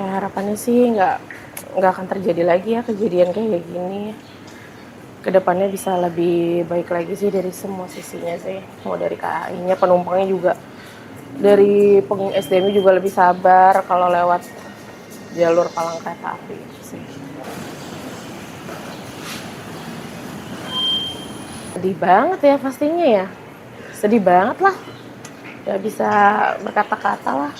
Ya harapannya sih nggak akan terjadi lagi ya kejadian kayak gini. Kedepannya bisa lebih baik lagi sih dari semua sisinya sih. Mau dari KAI-nya, penumpangnya juga. Dari SDM juga lebih sabar kalau lewat jalur palang kereta api sih. Sedih banget ya pastinya ya. Sedih banget lah. Gak bisa berkata-kata lah.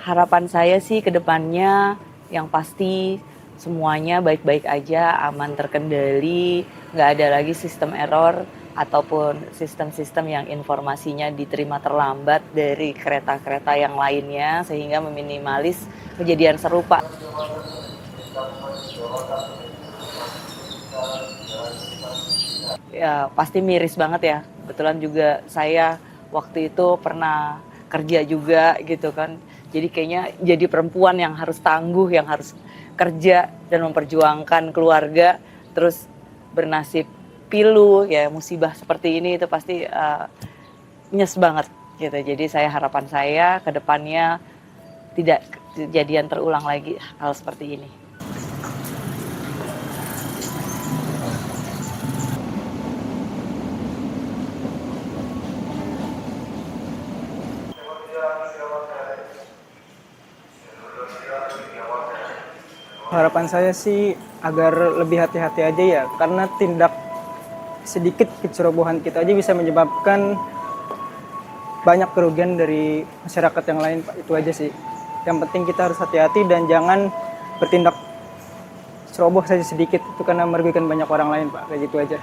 Harapan saya sih ke depannya yang pasti semuanya baik-baik aja, aman terkendali, nggak ada lagi sistem error ataupun sistem-sistem yang informasinya diterima terlambat dari kereta-kereta yang lainnya sehingga meminimalis kejadian serupa. Ya pasti miris banget ya. Kebetulan juga saya waktu itu pernah kerja juga gitu kan. Jadi kayaknya jadi perempuan yang harus tangguh, yang harus kerja dan memperjuangkan keluarga, terus bernasib pilu ya musibah seperti ini itu pasti nyes banget gitu. Jadi harapan saya ke depannya tidak kejadian terulang lagi hal seperti ini. Harapan saya sih agar lebih hati-hati aja ya, karena tindak sedikit kecerobohan kita aja bisa menyebabkan banyak kerugian dari masyarakat yang lain, Pak. Itu aja sih. Yang penting kita harus hati-hati dan jangan bertindak ceroboh saja sedikit, itu karena merugikan banyak orang lain, Pak. Kayak gitu aja.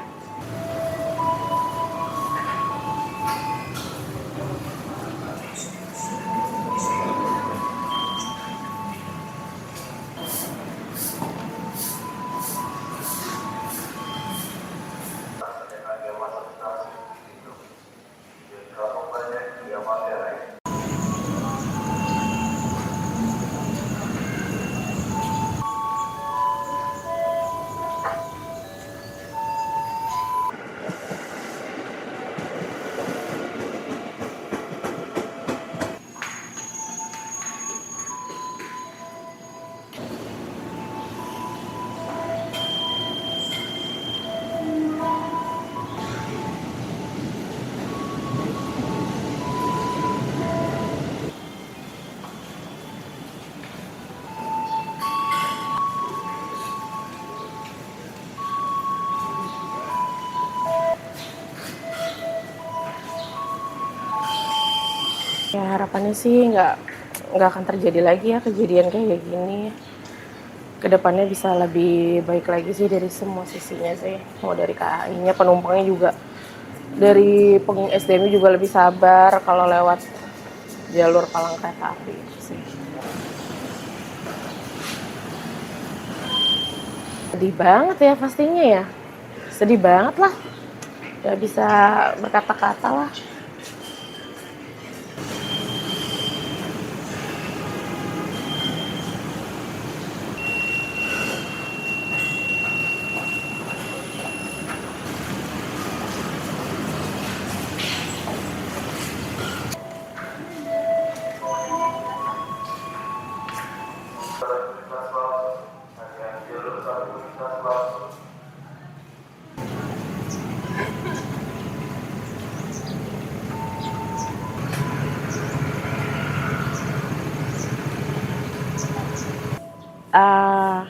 Ya harapannya sih nggak akan terjadi lagi ya kejadian kayak gini. Kedepannya bisa lebih baik lagi sih dari semua sisinya sih. Mau dari KAI-nya, penumpangnya juga. Dari SDM juga lebih sabar kalau lewat jalur palang kereta api sih. Sedih banget ya pastinya ya. Sedih banget lah. Gak bisa berkata-kata lah.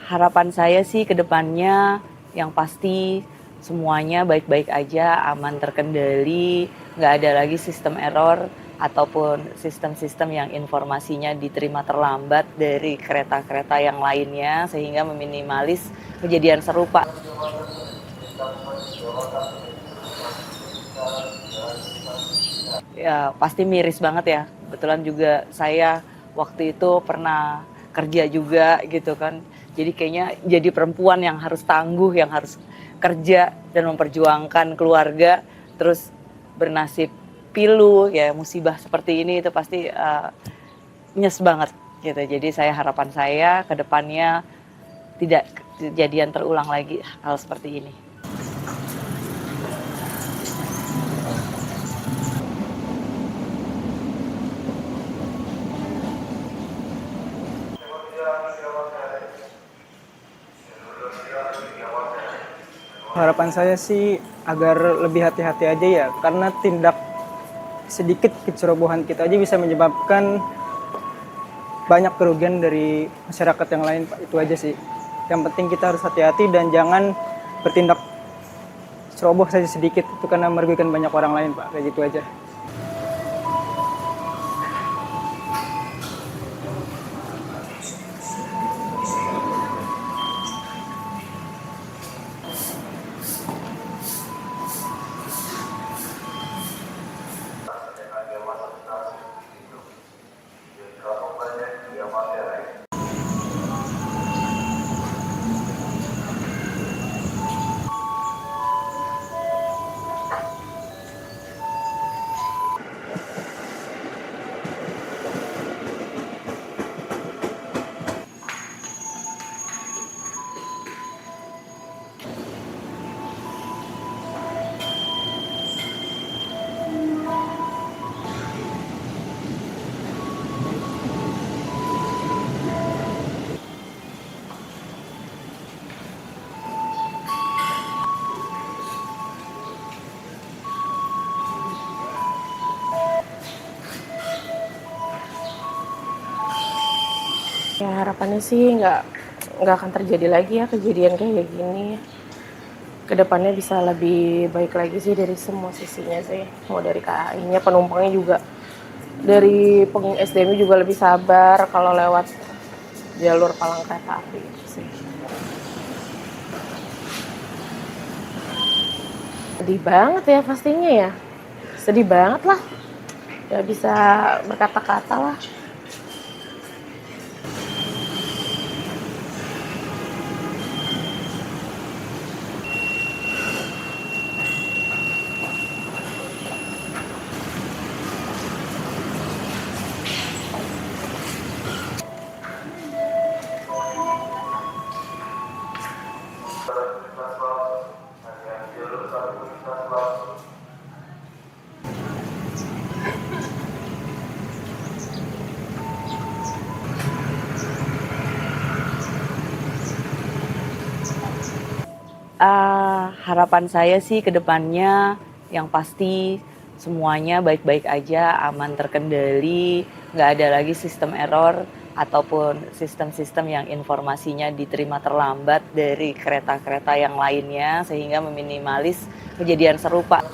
Harapan saya sih ke depannya yang pasti semuanya baik-baik aja, aman terkendali, nggak ada lagi sistem error ataupun sistem-sistem yang informasinya diterima terlambat dari kereta-kereta yang lainnya sehingga meminimalis kejadian serupa. Ya pasti miris banget ya. Kebetulan juga saya waktu itu pernah kerja juga gitu kan. Jadi kayaknya jadi perempuan yang harus tangguh, yang harus kerja dan memperjuangkan keluarga, terus bernasib pilu ya musibah seperti ini itu pasti nyes banget gitu. Jadi harapan saya ke depannya tidak kejadian terulang lagi hal seperti ini. Harapan saya sih agar lebih hati-hati aja ya, karena tindak sedikit kecerobohan kita aja bisa menyebabkan banyak kerugian dari masyarakat yang lain, Pak. Itu aja sih. Yang penting kita harus hati-hati dan jangan bertindak ceroboh saja sedikit, itu karena merugikan banyak orang lain, Pak. Kayak gitu aja. Ya harapannya sih nggak akan terjadi lagi ya kejadian kayak gini. Kedepannya bisa lebih baik lagi sih dari semua sisinya sih. Mau dari KAI-nya, penumpangnya juga, dari pengguna SDM juga lebih sabar kalau lewat jalur palang kereta api gitu sih. Sedih banget ya pastinya ya. Sedih banget lah. Gak bisa berkata-kata lah. Harapan saya sih ke depannya yang pasti semuanya baik-baik aja, aman terkendali, nggak ada lagi sistem error ataupun sistem-sistem yang informasinya diterima terlambat dari kereta-kereta yang lainnya sehingga meminimalis kejadian serupa.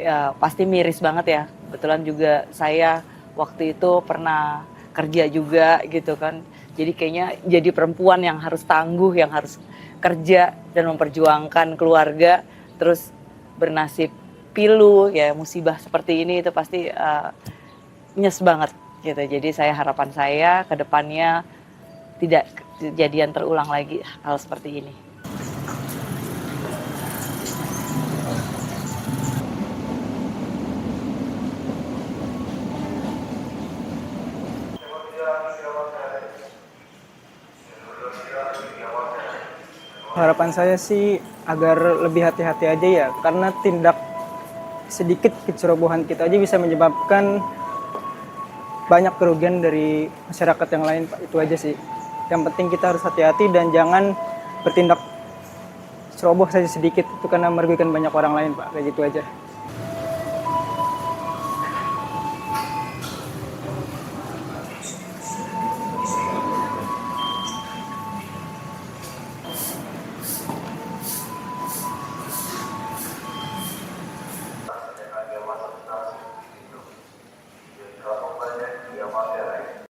Ya pasti miris banget ya. Kebetulan juga saya waktu itu pernah kerja juga gitu kan. Jadi kayaknya jadi perempuan yang harus tangguh, yang harus kerja dan memperjuangkan keluarga, terus bernasib pilu ya musibah seperti ini itu pasti nyes banget gitu. Jadi harapan saya ke depannya tidak kejadian terulang lagi hal seperti ini. Harapan saya sih agar lebih hati-hati aja ya, karena tindak sedikit kecerobohan kita aja bisa menyebabkan banyak kerugian dari masyarakat yang lain, Pak. Itu aja sih. Yang penting kita harus hati-hati dan jangan bertindak ceroboh saja sedikit, itu karena merugikan banyak orang lain, Pak. Kayak gitu aja.